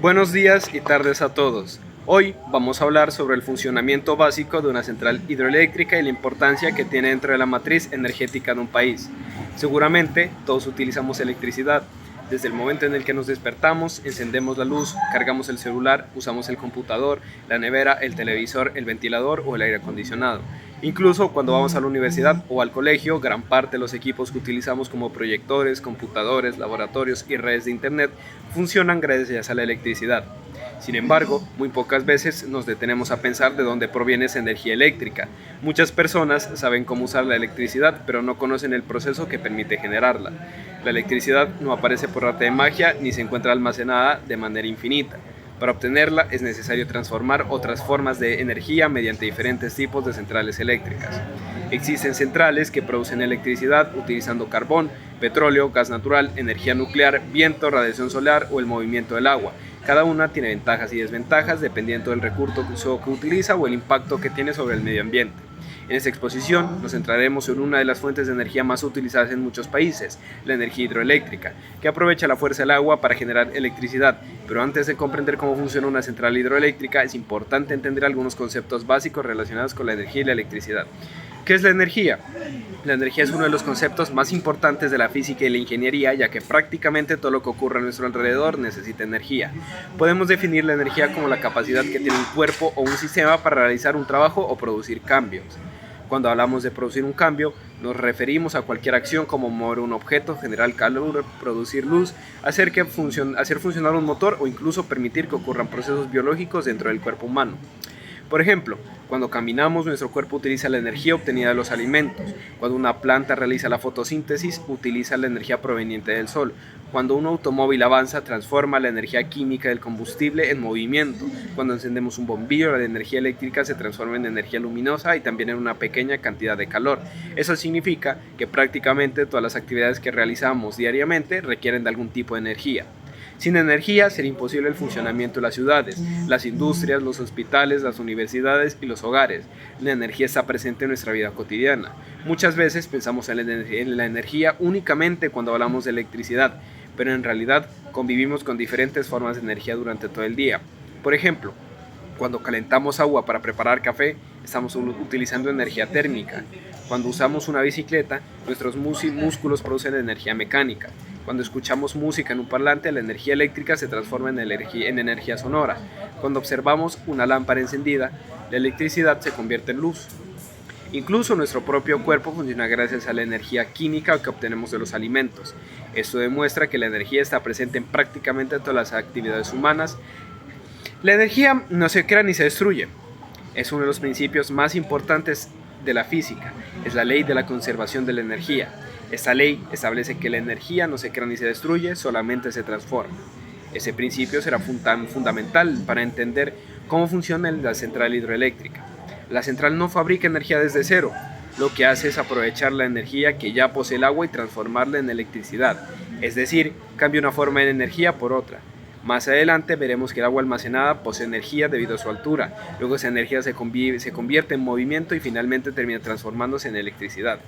Buenos días y tardes a todos. Hoy vamos a hablar sobre el funcionamiento básico de una central hidroeléctrica y la importancia que tiene dentro de la matriz energética de un país. Seguramente todos utilizamos electricidad. Desde el momento en el que nos despertamos, encendemos la luz, cargamos el celular, usamos el computador, la nevera, el televisor, el ventilador o el aire acondicionado. Incluso cuando vamos a la universidad o al colegio, gran parte de los equipos que utilizamos como proyectores, computadores, laboratorios y redes de internet funcionan gracias a la electricidad. Sin embargo, muy pocas veces nos detenemos a pensar de dónde proviene esa energía eléctrica. Muchas personas saben cómo usar la electricidad, pero no conocen el proceso que permite generarla. La electricidad no aparece por arte de magia ni se encuentra almacenada de manera infinita. Para obtenerla es necesario transformar otras formas de energía mediante diferentes tipos de centrales eléctricas. Existen centrales que producen electricidad utilizando carbón, petróleo, gas natural, energía nuclear, viento, radiación solar o el movimiento del agua. Cada una tiene ventajas y desventajas dependiendo del recurso que utiliza o el impacto que tiene sobre el medio ambiente. En esta exposición nos centraremos en una de las fuentes de energía más utilizadas en muchos países, la energía hidroeléctrica, que aprovecha la fuerza del agua para generar electricidad. Pero antes de comprender cómo funciona una central hidroeléctrica, es importante entender algunos conceptos básicos relacionados con la energía y la electricidad. ¿Qué es la energía? La energía es uno de los conceptos más importantes de la física y la ingeniería, ya que prácticamente todo lo que ocurre a nuestro alrededor necesita energía. Podemos definir la energía como la capacidad que tiene un cuerpo o un sistema para realizar un trabajo o producir cambios. Cuando hablamos de producir un cambio, nos referimos a cualquier acción como mover un objeto, generar calor, producir luz, hacer funcionar un motor o incluso permitir que ocurran procesos biológicos dentro del cuerpo humano. Por ejemplo, cuando caminamos, nuestro cuerpo utiliza la energía obtenida de los alimentos. Cuando una planta realiza la fotosíntesis, utiliza la energía proveniente del sol. Cuando un automóvil avanza, transforma la energía química del combustible en movimiento. Cuando encendemos un bombillo, la energía eléctrica se transforma en energía luminosa y también en una pequeña cantidad de calor. Eso significa que prácticamente todas las actividades que realizamos diariamente requieren de algún tipo de energía. Sin energía sería imposible el funcionamiento de las ciudades, las industrias, los hospitales, las universidades y los hogares. La energía está presente en nuestra vida cotidiana. Muchas veces pensamos en la energía únicamente cuando hablamos de electricidad, pero en realidad convivimos con diferentes formas de energía durante todo el día. Por ejemplo, cuando calentamos agua para preparar café, estamos utilizando energía térmica. Cuando usamos una bicicleta, nuestros músculos producen energía mecánica. Cuando escuchamos música en un parlante, la energía eléctrica se transforma en energía sonora. Cuando observamos una lámpara encendida, la electricidad se convierte en luz. Incluso nuestro propio cuerpo funciona gracias a la energía química que obtenemos de los alimentos. Esto demuestra que la energía está presente en prácticamente todas las actividades humanas. La energía no se crea ni se destruye. Es uno de los principios más importantes de la física. Es la ley de la conservación de la energía. Esta ley establece que la energía no se crea ni se destruye, solamente se transforma. Ese principio será fundamental para entender cómo funciona la central hidroeléctrica. La central no fabrica energía desde cero. Lo que hace es aprovechar la energía que ya posee el agua y transformarla en electricidad. Es decir, cambia una forma de energía por otra. Más adelante veremos que el agua almacenada posee energía debido a su altura. Luego esa energía se convierte en movimiento y finalmente termina transformándose en electricidad.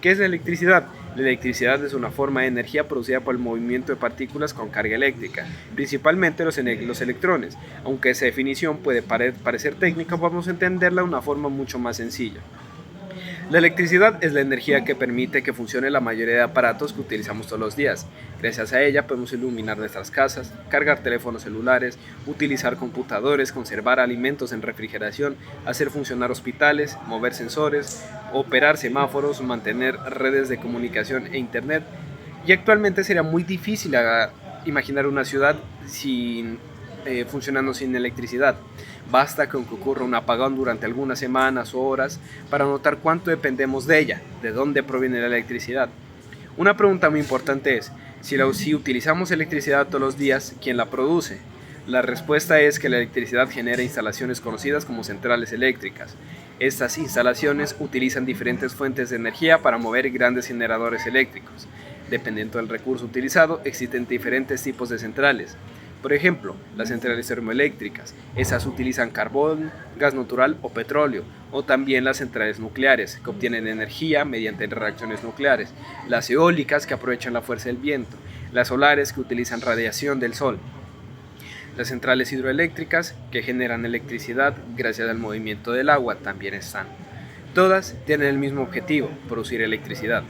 ¿Qué es la electricidad? La electricidad es una forma de energía producida por el movimiento de partículas con carga eléctrica, principalmente los electrones. Aunque esa definición puede parecer técnica, vamos a entenderla de una forma mucho más sencilla. La electricidad es la energía que permite que funcione la mayoría de aparatos que utilizamos todos los días. Gracias a ella podemos iluminar nuestras casas, cargar teléfonos celulares, utilizar computadores, conservar alimentos en refrigeración, hacer funcionar hospitales, mover sensores, operar semáforos, mantener redes de comunicación e internet. Y actualmente sería muy difícil imaginar una ciudad funcionando sin electricidad. Basta con que ocurra un apagón durante algunas semanas o horas para notar cuánto dependemos de ella, de dónde proviene la electricidad. Una pregunta muy importante es, si utilizamos electricidad todos los días, ¿quién la produce? La respuesta es que la electricidad genera instalaciones conocidas como centrales eléctricas. Estas instalaciones utilizan diferentes fuentes de energía para mover grandes generadores eléctricos. Dependiendo del recurso utilizado, existen diferentes tipos de centrales. Por ejemplo, las centrales termoeléctricas, esas utilizan carbón, gas natural o petróleo, o también las centrales nucleares, que obtienen energía mediante reacciones nucleares, las eólicas que aprovechan la fuerza del viento, las solares que utilizan radiación del sol. Las centrales hidroeléctricas, que generan electricidad gracias al movimiento del agua, también están. Todas tienen el mismo objetivo, producir electricidad,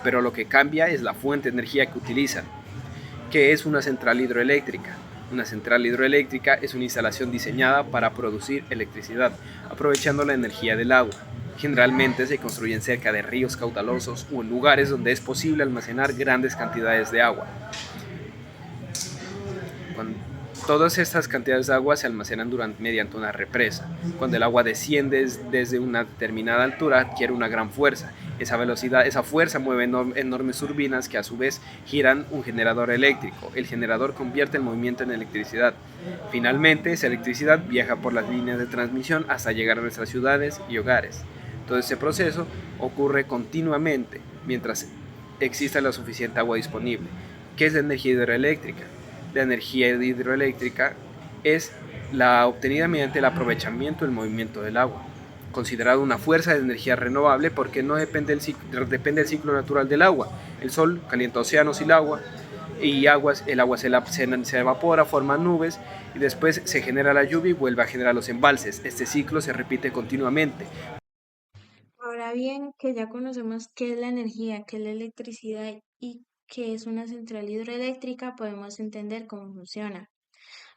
pero lo que cambia es la fuente de energía que utilizan. ¿Qué es una central hidroeléctrica? Una central hidroeléctrica es una instalación diseñada para producir electricidad, aprovechando la energía del agua. Generalmente se construyen cerca de ríos caudalosos o en lugares donde es posible almacenar grandes cantidades de agua. Cuando todas estas cantidades de agua se almacenan mediante una represa. Cuando el agua desciende desde una determinada altura, adquiere una gran fuerza. Esa fuerza mueve enormes turbinas que a su vez giran un generador eléctrico. El generador convierte el movimiento en electricidad. Finalmente, esa electricidad viaja por las líneas de transmisión hasta llegar a nuestras ciudades y hogares. Todo este proceso ocurre continuamente mientras exista la suficiente agua disponible. ¿Qué es la energía hidroeléctrica? La energía hidroeléctrica es la obtenida mediante el aprovechamiento del movimiento del agua, considerado una fuerza de energía renovable porque no depende del ciclo natural del agua. El sol calienta océanos y el agua se evapora, forma nubes y después se genera la lluvia y vuelve a generar los embalses. Este ciclo se repite continuamente. Ahora bien, que ya conocemos qué es la energía, qué es la electricidad y qué es una central hidroeléctrica, podemos entender cómo funciona.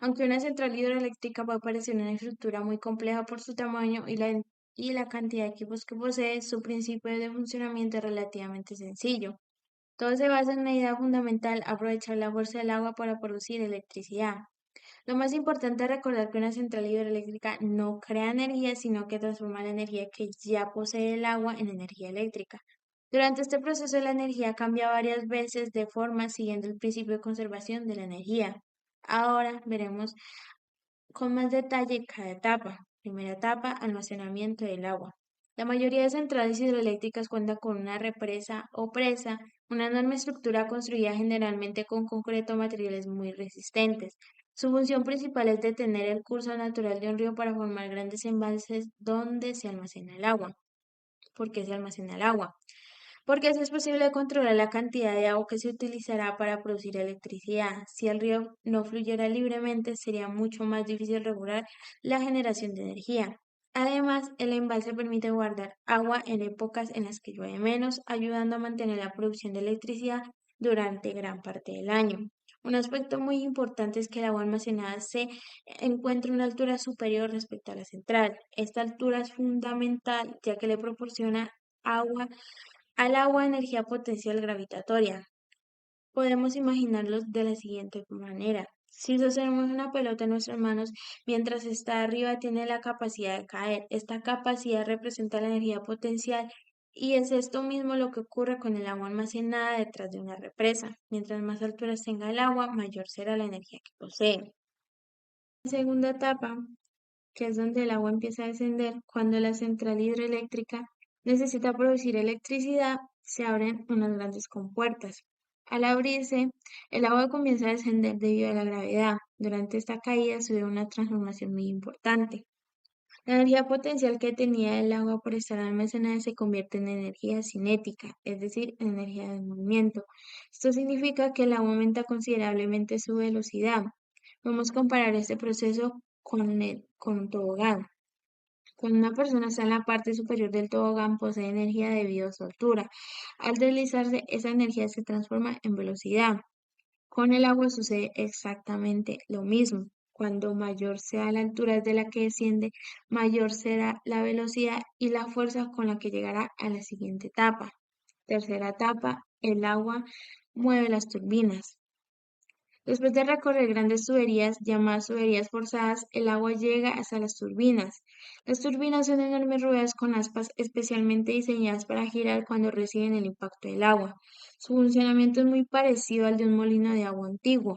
Aunque una central hidroeléctrica puede parecer una estructura muy compleja por su tamaño y la cantidad de equipos que posee, su principio de funcionamiento es relativamente sencillo. Todo se basa en una idea fundamental, aprovechar la fuerza del agua para producir electricidad. Lo más importante es recordar que una central hidroeléctrica no crea energía, sino que transforma la energía que ya posee el agua en energía eléctrica. Durante este proceso, la energía cambia varias veces de forma siguiendo el principio de conservación de la energía. Ahora veremos con más detalle cada etapa. Primera etapa, almacenamiento del agua. La mayoría de centrales hidroeléctricas cuentan con una represa o presa, una enorme estructura construida generalmente con concreto o materiales muy resistentes. Su función principal es detener el curso natural de un río para formar grandes embalses donde se almacena el agua. ¿Por qué se almacena el agua? Porque así es posible controlar la cantidad de agua que se utilizará para producir electricidad. Si el río no fluyera libremente, sería mucho más difícil regular la generación de energía. Además, el embalse permite guardar agua en épocas en las que llueve menos, ayudando a mantener la producción de electricidad durante gran parte del año. Un aspecto muy importante es que el agua almacenada se encuentra a una altura superior respecto a la central. Esta altura es fundamental ya que le proporciona agua al agua energía potencial gravitatoria. Podemos imaginarlo de la siguiente manera. Si sostenemos una pelota en nuestras manos mientras está arriba, tiene la capacidad de caer. Esta capacidad representa la energía potencial y es esto mismo lo que ocurre con el agua almacenada detrás de una represa. Mientras más alturas tenga el agua, mayor será la energía que posee. En segunda etapa, que es donde el agua empieza a descender, cuando la central hidroeléctrica necesita producir electricidad, se abren unas grandes compuertas. Al abrirse, el agua comienza a descender debido a la gravedad. Durante esta caída sucede una transformación muy importante. La energía potencial que tenía el agua por estar almacenada se convierte en energía cinética, es decir, en energía de movimiento. Esto significa que el agua aumenta considerablemente su velocidad. Vamos a comparar este proceso con un tobogán. Cuando una persona está en la parte superior del tobogán, posee energía debido a su altura. Al deslizarse, esa energía se transforma en velocidad. Con el agua sucede exactamente lo mismo. Cuando mayor sea la altura de la que desciende, mayor será la velocidad y la fuerza con la que llegará a la siguiente etapa. Tercera etapa, el agua mueve las turbinas. Después de recorrer grandes tuberías, llamadas tuberías forzadas, el agua llega hasta las turbinas. Las turbinas son enormes ruedas con aspas especialmente diseñadas para girar cuando reciben el impacto del agua. Su funcionamiento es muy parecido al de un molino de agua antiguo.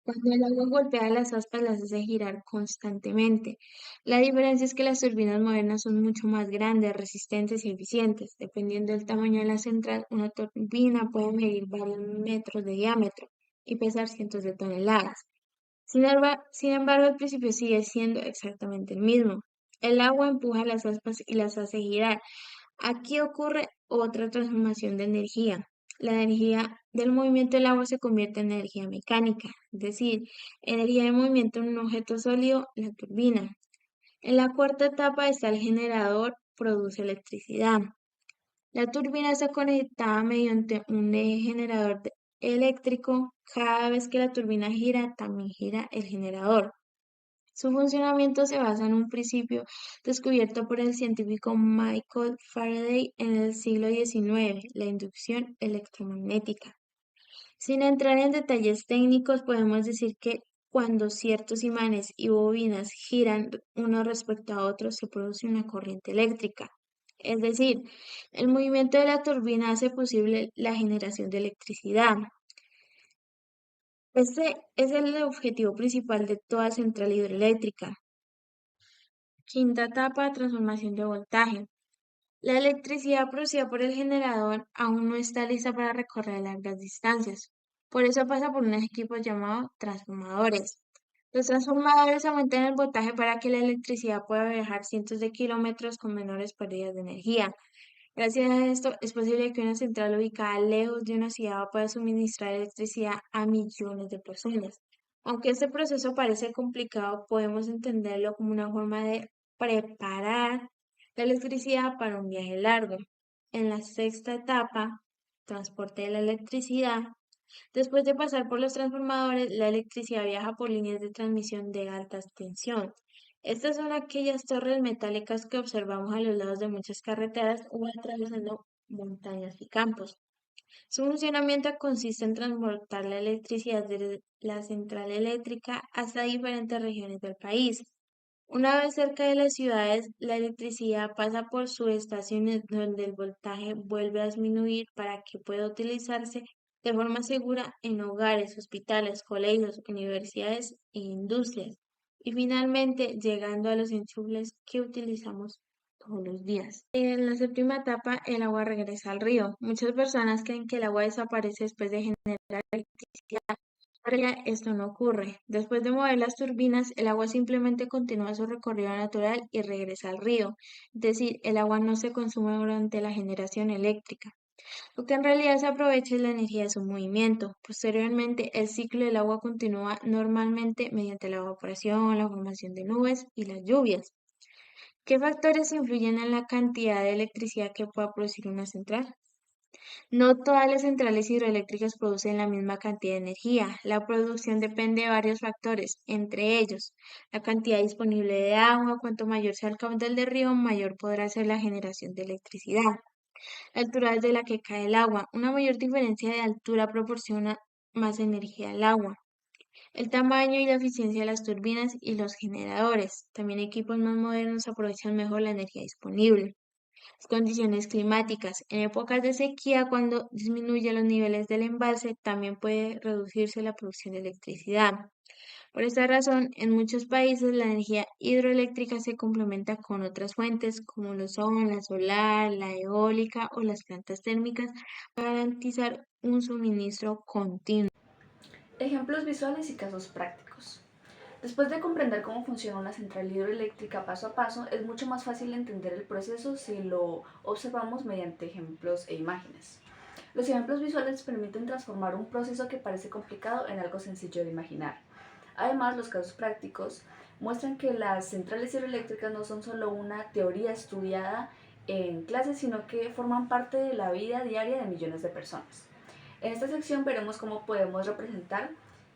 Cuando el agua golpea las aspas, las hace girar constantemente. La diferencia es que las turbinas modernas son mucho más grandes, resistentes y eficientes. Dependiendo del tamaño de la central, una turbina puede medir varios metros de diámetro y pesar cientos de toneladas. Sin embargo, el principio sigue siendo exactamente el mismo. El agua empuja las aspas y las hace girar. Aquí ocurre otra transformación de energía. la energía del movimiento del agua se convierte en energía mecánica, es decir, energía de movimiento en un objeto sólido, la turbina. En la cuarta etapa está el generador, produce electricidad. La turbina está conectada mediante un eje eléctrico. Cada vez que la turbina gira, también gira el generador. Su funcionamiento se basa en un principio descubierto por el científico Michael Faraday en el siglo XIX, la inducción electromagnética. Sin entrar en detalles técnicos, podemos decir que cuando ciertos imanes y bobinas giran uno respecto a otro, se produce una corriente eléctrica. Es decir, el movimiento de la turbina hace posible la generación de electricidad. Este es el objetivo principal de toda central hidroeléctrica. Quinta etapa, transformación de voltaje. La electricidad producida por el generador aún no está lista para recorrer largas distancias. Por eso pasa por unos equipos llamados transformadores. Los transformadores aumentan el voltaje para que la electricidad pueda viajar cientos de kilómetros con menores pérdidas de energía. Gracias a esto, es posible que una central ubicada lejos de una ciudad pueda suministrar electricidad a millones de personas. Aunque este proceso parece complicado, podemos entenderlo como una forma de preparar la electricidad para un viaje largo. En la sexta etapa, transporte de la electricidad, después de pasar por los transformadores, la electricidad viaja por líneas de transmisión de alta tensión. Estas son aquellas torres metálicas que observamos a los lados de muchas carreteras o atravesando montañas y campos. Su funcionamiento consiste en transportar la electricidad desde la central eléctrica hasta diferentes regiones del país. Una vez cerca de las ciudades, la electricidad pasa por subestaciones donde el voltaje vuelve a disminuir para que pueda utilizarse de forma segura en hogares, hospitales, colegios, universidades e industrias. Y finalmente, llegando a los enchufes que utilizamos todos los días. En la séptima etapa, el agua regresa al río. Muchas personas creen que el agua desaparece después de generar electricidad. En realidad, esto no ocurre. Después de mover las turbinas, el agua simplemente continúa su recorrido natural y regresa al río. Es decir, el agua no se consume durante la generación eléctrica. Lo que en realidad se aprovecha es la energía de su movimiento. Posteriormente, el ciclo del agua continúa normalmente mediante la evaporación, la formación de nubes y las lluvias. ¿Qué factores influyen en la cantidad de electricidad que pueda producir una central? No todas las centrales hidroeléctricas producen la misma cantidad de energía. La producción depende de varios factores, entre ellos la cantidad disponible de agua. Cuanto mayor sea el caudal del río, mayor podrá ser la generación de electricidad. La altura desde la que cae el agua. Una mayor diferencia de altura proporciona más energía al agua. El tamaño y la eficiencia de las turbinas y los generadores. También equipos más modernos aprovechan mejor la energía disponible. Las condiciones climáticas. En épocas de sequía, cuando disminuyen los niveles del embalse, también puede reducirse la producción de electricidad. Por esta razón, en muchos países la energía hidroeléctrica se complementa con otras fuentes como lo son la solar, la eólica o las plantas térmicas para garantizar un suministro continuo. Ejemplos visuales y casos prácticos. Después de comprender cómo funciona una central hidroeléctrica paso a paso, es mucho más fácil entender el proceso si lo observamos mediante ejemplos e imágenes. Los ejemplos visuales permiten transformar un proceso que parece complicado en algo sencillo de imaginar. Además, los casos prácticos muestran que las centrales hidroeléctricas no son solo una teoría estudiada en clases, sino que forman parte de la vida diaria de millones de personas. En esta sección veremos cómo podemos representar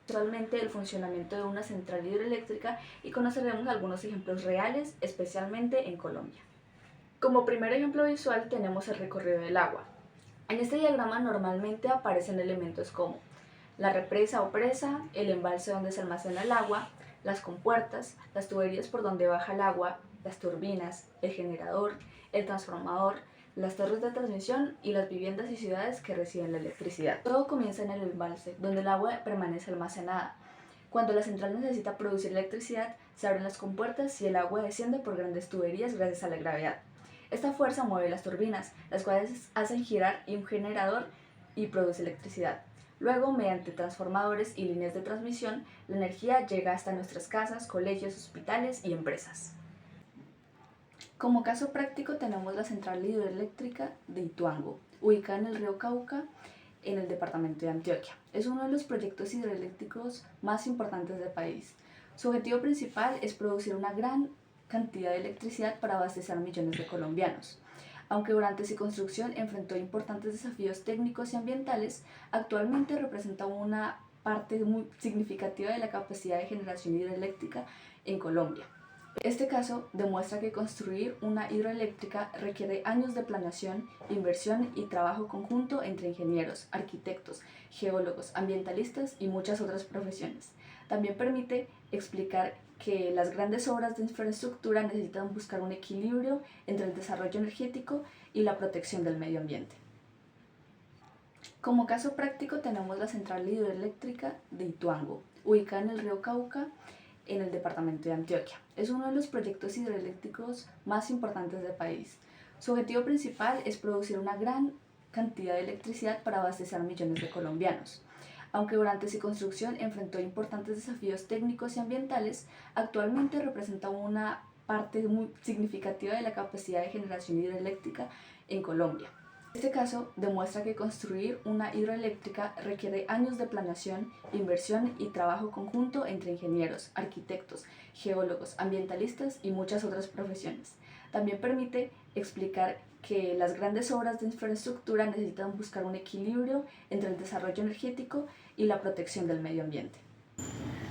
visualmente el funcionamiento de una central hidroeléctrica y conoceremos algunos ejemplos reales, especialmente en Colombia. Como primer ejemplo visual tenemos el recorrido del agua. En este diagrama normalmente aparecen elementos como la represa o presa, el embalse donde se almacena el agua, las compuertas, las tuberías por donde baja el agua, las turbinas, el generador, el transformador, las torres de transmisión y las viviendas y ciudades que reciben la electricidad. Todo comienza en el embalse, donde el agua permanece almacenada. Cuando la central necesita producir electricidad, se abren las compuertas y el agua desciende por grandes tuberías gracias a la gravedad. Esta fuerza mueve las turbinas, las cuales hacen girar un generador y produce electricidad. Luego, mediante transformadores y líneas de transmisión, la energía llega hasta nuestras casas, colegios, hospitales y empresas. Como caso práctico tenemos la central hidroeléctrica de Ituango, ubicada en el río Cauca, en el departamento de Antioquia. Es uno de los proyectos hidroeléctricos más importantes del país. Su objetivo principal es producir una gran cantidad de electricidad para abastecer a millones de colombianos. Aunque durante su construcción enfrentó importantes desafíos técnicos y ambientales, actualmente representa una parte muy significativa de la capacidad de generación hidroeléctrica en Colombia. Este caso demuestra que construir una hidroeléctrica requiere años de planeación, inversión y trabajo conjunto entre ingenieros, arquitectos, geólogos, ambientalistas y muchas otras profesiones. También permite explicar que las grandes obras de infraestructura necesitan buscar un equilibrio entre el desarrollo energético y la protección del medio ambiente. Como caso práctico tenemos la central hidroeléctrica de Ituango, ubicada en el río Cauca, en el departamento de Antioquia. Es uno de los proyectos hidroeléctricos más importantes del país. Su objetivo principal es producir una gran cantidad de electricidad para abastecer a millones de colombianos. Aunque durante su construcción enfrentó importantes desafíos técnicos y ambientales, actualmente representa una parte muy significativa de la capacidad de generación hidroeléctrica en Colombia. Este caso demuestra que construir una hidroeléctrica requiere años de planeación, inversión y trabajo conjunto entre ingenieros, arquitectos, geólogos, ambientalistas y muchas otras profesiones. También permite explicar que las grandes obras de infraestructura necesitan buscar un equilibrio entre el desarrollo energético y la protección del medio ambiente.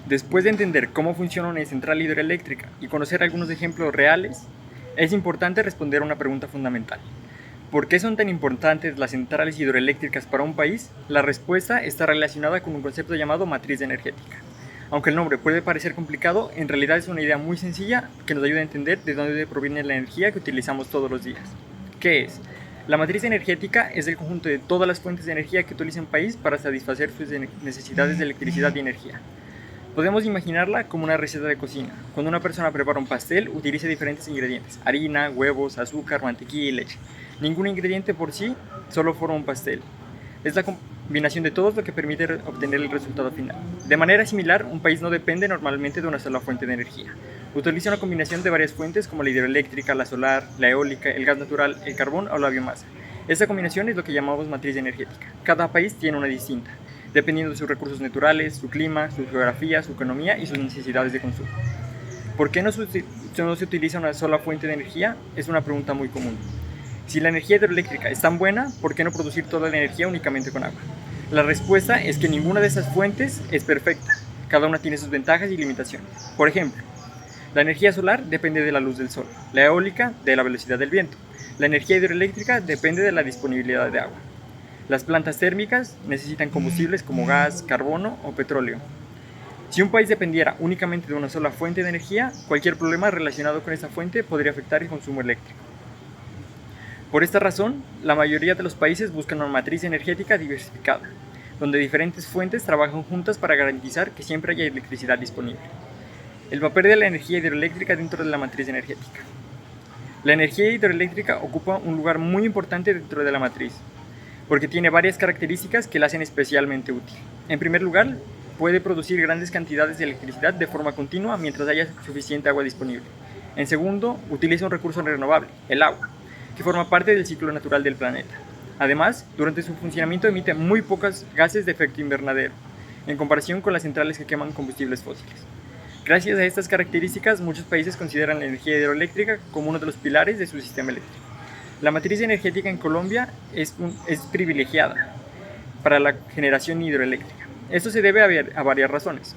Después de entender cómo funciona una central hidroeléctrica y conocer algunos ejemplos reales, es importante responder a una pregunta fundamental. ¿Por qué son tan importantes las centrales hidroeléctricas para un país? La respuesta está relacionada con un concepto llamado matriz energética. Aunque el nombre puede parecer complicado, en realidad es una idea muy sencilla que nos ayuda a entender de dónde proviene la energía que utilizamos todos los días. ¿Qué es? La matriz energética es el conjunto de todas las fuentes de energía que utiliza un país para satisfacer sus necesidades de electricidad y energía. Podemos imaginarla como una receta de cocina. Cuando una persona prepara un pastel, utiliza diferentes ingredientes: harina, huevos, azúcar, mantequilla y leche. Ningún ingrediente por sí solo forma un pastel. Es la combinación de todos lo que permite obtener el resultado final. De manera similar, un país no depende normalmente de una sola fuente de energía. Utiliza una combinación de varias fuentes como la hidroeléctrica, la solar, la eólica, el gas natural, el carbón o la biomasa. Esta combinación es lo que llamamos matriz energética. Cada país tiene una distinta, dependiendo de sus recursos naturales, su clima, su geografía, su economía y sus necesidades de consumo. ¿Por qué no se utiliza una sola fuente de energía? Es una pregunta muy común. Si la energía hidroeléctrica es tan buena, ¿por qué no producir toda la energía únicamente con agua? La respuesta es que ninguna de esas fuentes es perfecta. Cada una tiene sus ventajas y limitaciones. Por ejemplo, la energía solar depende de la luz del sol, la eólica de la velocidad del viento, la energía hidroeléctrica depende de la disponibilidad de agua. Las plantas térmicas necesitan combustibles como gas, carbono o petróleo. Si un país dependiera únicamente de una sola fuente de energía, cualquier problema relacionado con esa fuente podría afectar el consumo eléctrico. Por esta razón, la mayoría de los países buscan una matriz energética diversificada, donde diferentes fuentes trabajan juntas para garantizar que siempre haya electricidad disponible. El papel de la energía hidroeléctrica dentro de la matriz energética. La energía hidroeléctrica ocupa un lugar muy importante dentro de la matriz, porque tiene varias características que la hacen especialmente útil. En primer lugar, puede producir grandes cantidades de electricidad de forma continua mientras haya suficiente agua disponible. En segundo, utiliza un recurso renovable, el agua, que forma parte del ciclo natural del planeta. Además, durante su funcionamiento emite muy pocos gases de efecto invernadero, en comparación con las centrales que queman combustibles fósiles. Gracias a estas características, muchos países consideran la energía hidroeléctrica como uno de los pilares de su sistema eléctrico. La matriz energética en Colombia es privilegiada para la generación hidroeléctrica. Esto se debe a varias razones.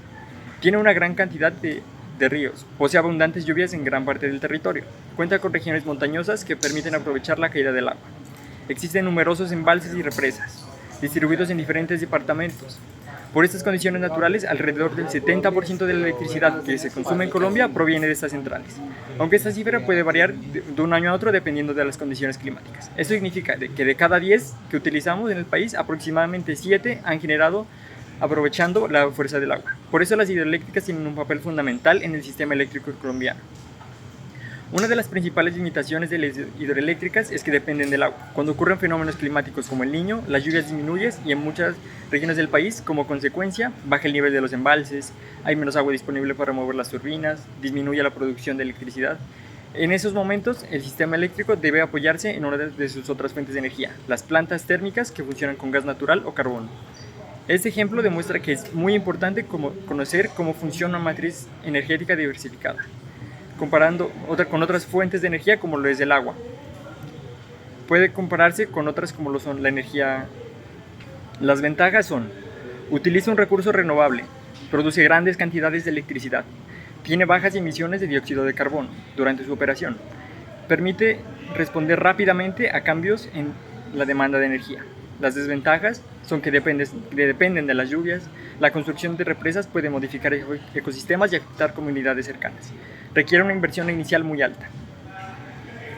Tiene una gran cantidad de ríos, posee abundantes lluvias en gran parte del territorio, cuenta con regiones montañosas que permiten aprovechar la caída del agua. Existen numerosos embalses y represas, distribuidos en diferentes departamentos. Por estas condiciones naturales, alrededor del 70% de la electricidad que se consume en Colombia proviene de estas centrales, aunque esta cifra puede variar de un año a otro dependiendo de las condiciones climáticas. Esto significa que de cada 10 que utilizamos en el país, aproximadamente 7 han generado aprovechando la fuerza del agua. Por eso las hidroeléctricas tienen un papel fundamental en el sistema eléctrico colombiano. Una de las principales limitaciones de las hidroeléctricas es que dependen del agua. Cuando ocurren fenómenos climáticos como el Niño, las lluvias disminuyen y en muchas regiones del país, como consecuencia, baja el nivel de los embalses, hay menos agua disponible para mover las turbinas, disminuye la producción de electricidad. En esos momentos, el sistema eléctrico debe apoyarse en una de sus otras fuentes de energía, las plantas térmicas que funcionan con gas natural o carbono. Este ejemplo demuestra que es muy importante conocer cómo funciona una matriz energética diversificada, comparando con otras fuentes de energía como lo es el agua. Puede compararse con otras como lo son la energía. Las ventajas son: utiliza un recurso renovable, produce grandes cantidades de electricidad, tiene bajas emisiones de dióxido de carbono durante su operación, permite responder rápidamente a cambios en la demanda de energía. Las desventajas son que dependen de las lluvias, la construcción de represas puede modificar ecosistemas y afectar comunidades cercanas. Requiere una inversión inicial muy alta.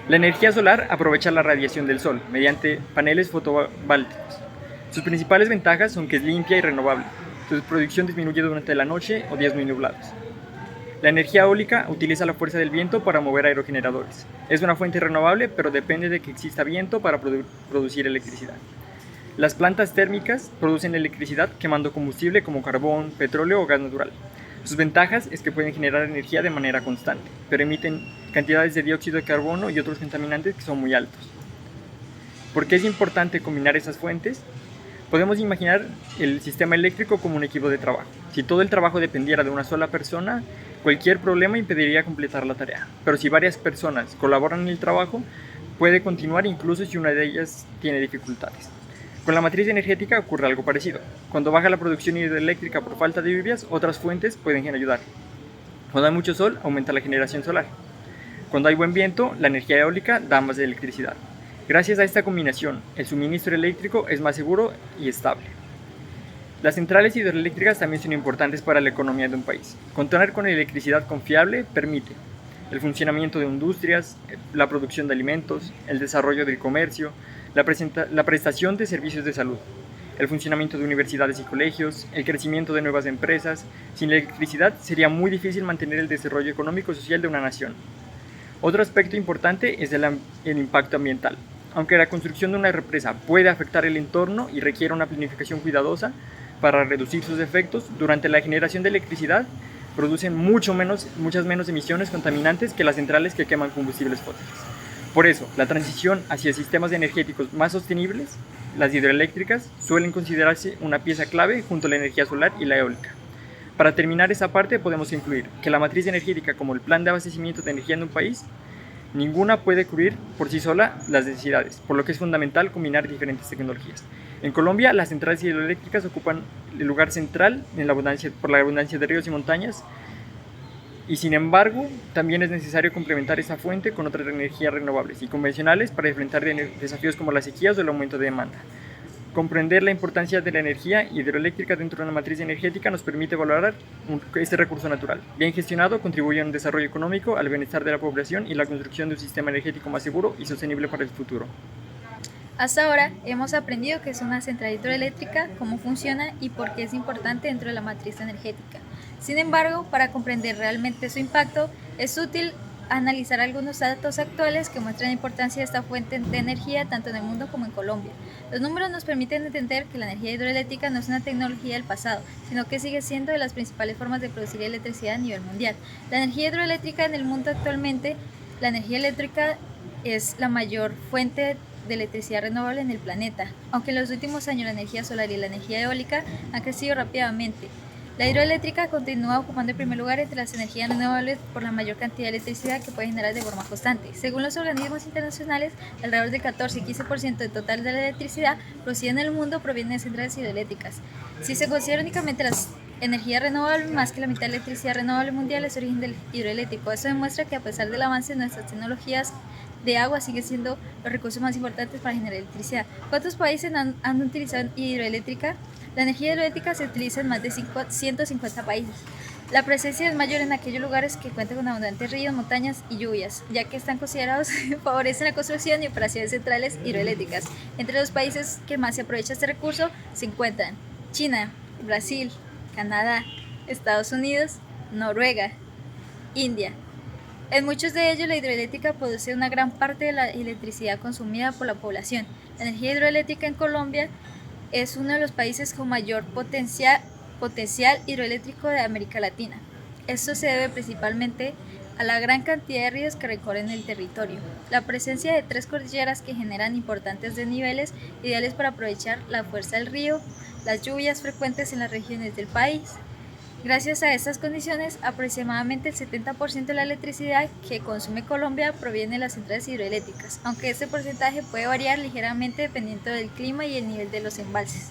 La energía solar aprovecha la radiación del sol mediante paneles fotovoltaicos. Sus principales ventajas son que es limpia y renovable. Su producción disminuye durante la noche o días muy nublados. La energía eólica utiliza la fuerza del viento para mover aerogeneradores. Es una fuente renovable, pero depende de que exista viento para producir electricidad. Las plantas térmicas producen electricidad quemando combustible como carbón, petróleo o gas natural. Sus ventajas es que pueden generar energía de manera constante, pero emiten cantidades de dióxido de carbono y otros contaminantes que son muy altos. ¿Por qué es importante combinar esas fuentes? Podemos imaginar el sistema eléctrico como un equipo de trabajo. Si todo el trabajo dependiera de una sola persona, cualquier problema impediría completar la tarea. Pero si varias personas colaboran en el trabajo, puede continuar incluso si una de ellas tiene dificultades. Con la matriz energética ocurre algo parecido. Cuando baja la producción hidroeléctrica por falta de lluvias, otras fuentes pueden ayudar. Cuando hay mucho sol, aumenta la generación solar. Cuando hay buen viento, la energía eólica da más electricidad. Gracias a esta combinación, el suministro eléctrico es más seguro y estable. Las centrales hidroeléctricas también son importantes para la economía de un país. Contar con electricidad confiable permite el funcionamiento de industrias, la producción de alimentos, el desarrollo del comercio, la prestación de servicios de salud, el funcionamiento de universidades y colegios, el crecimiento de nuevas empresas. Sin electricidad sería muy difícil mantener el desarrollo económico y social de una nación. Otro aspecto importante es el impacto ambiental. Aunque la construcción de una represa puede afectar el entorno y requiere una planificación cuidadosa para reducir sus efectos, durante la generación de electricidad producen muchas menos emisiones contaminantes que las centrales que queman combustibles fósiles. Por eso, la transición hacia sistemas energéticos más sostenibles, las hidroeléctricas, suelen considerarse una pieza clave junto a la energía solar y la eólica. Para terminar esa parte, podemos incluir que la matriz energética como el plan de abastecimiento de energía en un país, ninguna puede cubrir por sí sola las necesidades, por lo que es fundamental combinar diferentes tecnologías. En Colombia, las centrales hidroeléctricas ocupan el lugar central por la abundancia de ríos y montañas, y sin embargo, también es necesario complementar esa fuente con otras energías renovables y convencionales para enfrentar desafíos como las sequías o el aumento de demanda. Comprender la importancia de la energía hidroeléctrica dentro de una matriz energética nos permite valorar este recurso natural. Bien gestionado, contribuye a un desarrollo económico, al bienestar de la población y la construcción de un sistema energético más seguro y sostenible para el futuro. Hasta ahora hemos aprendido qué es una central hidroeléctrica, cómo funciona y por qué es importante dentro de la matriz energética. Sin embargo, para comprender realmente su impacto, es útil analizar algunos datos actuales que muestran la importancia de esta fuente de energía tanto en el mundo como en Colombia. Los números nos permiten entender que la energía hidroeléctrica no es una tecnología del pasado, sino que sigue siendo de las principales formas de producir electricidad a nivel mundial. La energía hidroeléctrica en el mundo actualmente, la energía eléctrica es la mayor fuente de electricidad renovable en el planeta, aunque en los últimos años la energía solar y la energía eólica han crecido rápidamente. La hidroeléctrica continúa ocupando el primer lugar entre las energías renovables por la mayor cantidad de electricidad que puede generar de forma constante. Según los organismos internacionales, alrededor del 14 y 15% del total de la electricidad producida en el mundo proviene de centrales hidroeléctricas. Si se considera únicamente las energías renovables, más que la mitad de la electricidad renovable mundial es origen del hidroeléctrico. Eso demuestra que a pesar del avance de nuestras tecnologías de agua sigue siendo los recursos más importantes para generar electricidad. ¿Cuántos países han utilizado hidroeléctrica? La energía hidroeléctrica se utiliza en más de 150 países. La presencia es mayor en aquellos lugares que cuentan con abundantes ríos, montañas y lluvias, ya que están considerados favorecen la construcción y operaciones centrales hidroeléctricas. Entre los países que más se aprovecha este recurso se encuentran China, Brasil, Canadá, Estados Unidos, Noruega, India. En muchos de ellos la hidroeléctrica produce una gran parte de la electricidad consumida por la población. La energía hidroeléctrica en Colombia es uno de los países con mayor potencial hidroeléctrico de América Latina. Esto se debe principalmente a la gran cantidad de ríos que recorren el territorio. La presencia de 3 cordilleras que generan importantes desniveles ideales para aprovechar la fuerza del río, las lluvias frecuentes en las regiones del país. Gracias a estas condiciones, aproximadamente el 70% de la electricidad que consume Colombia proviene de las centrales hidroeléctricas, aunque este porcentaje puede variar ligeramente dependiendo del clima y el nivel de los embalses.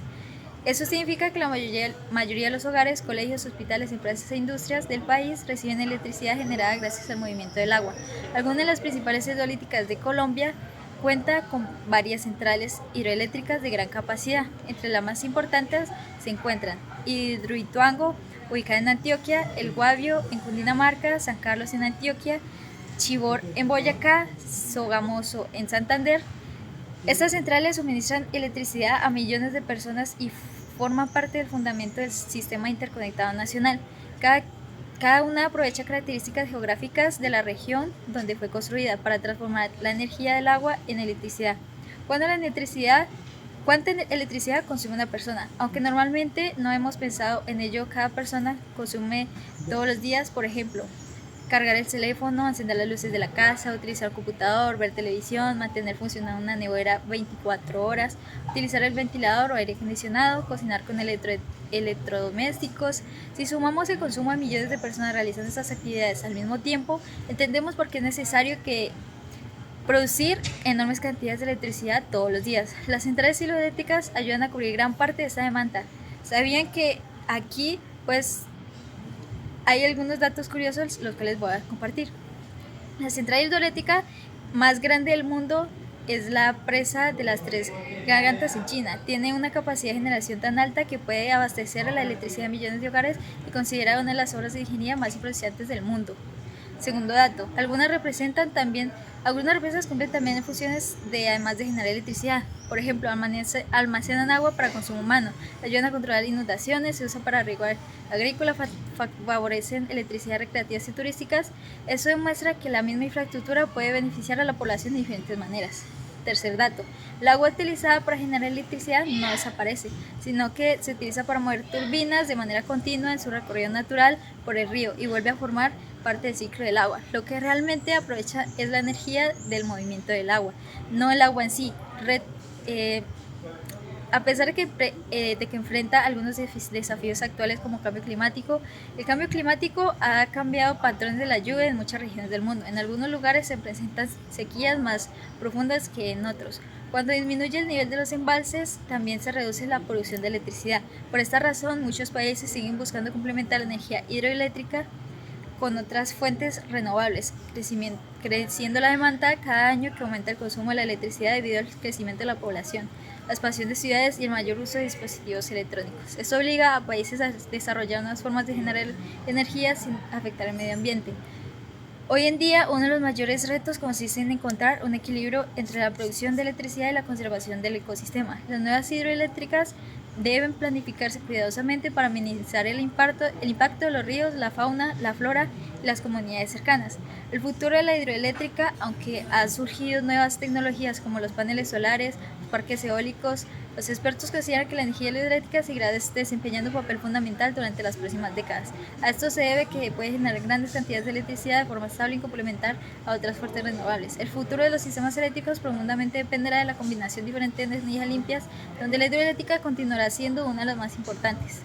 Eso significa que la mayoría de los hogares, colegios, hospitales, empresas e industrias del país reciben electricidad generada gracias al movimiento del agua. Algunas de las principales hidroeléctricas de Colombia cuenta con varias centrales hidroeléctricas de gran capacidad. Entre las más importantes se encuentran Hidroituango, ubicada en Antioquia, El Guavio en Cundinamarca, San Carlos en Antioquia, Chivor en Boyacá, Sogamoso en Santander. Estas centrales suministran electricidad a millones de personas y forman parte del fundamento del Sistema Interconectado Nacional. Cada una aprovecha características geográficas de la región donde fue construida para transformar la energía del agua en electricidad. ¿Cuánta electricidad consume una persona? Aunque normalmente no hemos pensado en ello, cada persona consume todos los días, por ejemplo, cargar el teléfono, encender las luces de la casa, utilizar el computador, ver televisión, mantener funcionando una nevera 24 horas, utilizar el ventilador o aire acondicionado, cocinar con electrodomésticos. Si sumamos el consumo de millones de personas realizando estas actividades al mismo tiempo, entendemos por qué es necesario producir enormes cantidades de electricidad todos los días. Las centrales hidroeléctricas ayudan a cubrir gran parte de esta demanda. ¿Sabían que aquí hay algunos datos curiosos los que les voy a compartir? La central hidroeléctrica más grande del mundo es la presa de las Tres Gargantas en China. Tiene una capacidad de generación tan alta que puede abastecer a la electricidad de millones de hogares y considerada una de las obras de ingeniería más impresionantes del mundo. Segundo dato, algunas represas cumplen también funciones además de generar electricidad. Por ejemplo, almacenan agua para consumo humano, ayudan a controlar inundaciones, se usa para riego agrícola, favorecen electricidad recreativas y turísticas. Eso demuestra que la misma infraestructura puede beneficiar a la población de diferentes maneras. Tercer dato, el agua utilizada para generar electricidad no desaparece, sino que se utiliza para mover turbinas de manera continua en su recorrido natural por el río y vuelve a formar parte del ciclo del agua. Lo que realmente aprovecha es la energía del movimiento del agua, no el agua en sí. A pesar de que enfrenta algunos desafíos actuales como cambio climático, el cambio climático ha cambiado patrones de la lluvia en muchas regiones del mundo. En algunos lugares se presentan sequías más profundas que en otros. Cuando disminuye el nivel de los embalses, también se reduce la producción de electricidad. Por esta razón, muchos países siguen buscando complementar la energía hidroeléctrica con otras fuentes renovables, creciendo la demanda cada año que aumenta el consumo de la electricidad debido al crecimiento de la población, la expansión de ciudades y el mayor uso de dispositivos electrónicos. Esto obliga a países a desarrollar nuevas formas de generar energía sin afectar el medio ambiente. Hoy en día, uno de los mayores retos consiste en encontrar un equilibrio entre la producción de electricidad y la conservación del ecosistema. Las nuevas hidroeléctricas deben planificarse cuidadosamente para minimizar el impacto de los ríos, la fauna, la flora y las comunidades cercanas. El futuro de la hidroeléctrica, aunque han surgido nuevas tecnologías como los paneles solares, los parques eólicos, los expertos consideran que la energía hidroeléctrica seguirá desempeñando un papel fundamental durante las próximas décadas. A esto se debe que puede generar grandes cantidades de electricidad de forma estable y complementar a otras fuentes renovables. El futuro de los sistemas eléctricos profundamente dependerá de la combinación de diferentes energías limpias, donde la hidroeléctrica continuará siendo una de las más importantes.